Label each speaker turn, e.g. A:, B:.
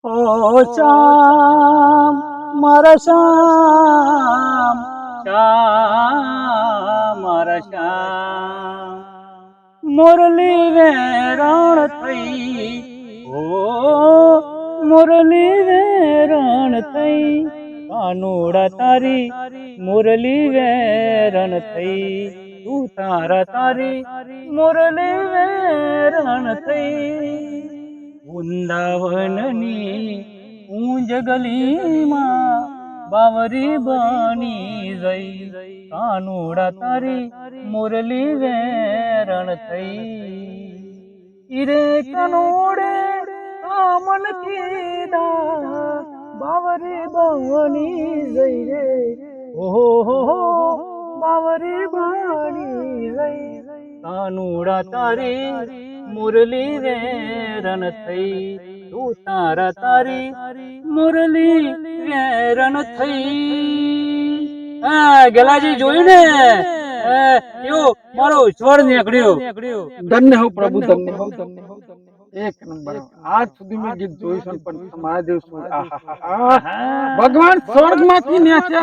A: ઓ શ્યામ મારા શ્યામ શ્યામ મારા શ્યામ મુરલી વેરણ થઈ ઓ મુરલી વેરણ થઈ કાનુડા તારી મુરલી વેરણ થઈ તું તારી મુરલી વેરણ થઈ વૃંદાવનની ઊંજ ગલીમાં બાવરી બની જઈ કાનુડા તારી મુરલી વેરણ થઈ ઈરે કાનુડે કામન કીધા બાવરી બની જઈ રે ઓહો બાવરી બની જઈ કાનુડા તારી મુરલી વેરણ થઈ તું તારી મુરલી વેરણ થઈ ગેલાજી જોયું ને કેવો મારો સ્વર નીકળ્યો
B: ધન્ય હો પ્રભુ ધન્ય હો એક નંબર આજ સુધી મેં ગીત જોયું છે પણ તમારા જેવું ભગવાન સ્વર્ગ માંથી ન્યાસે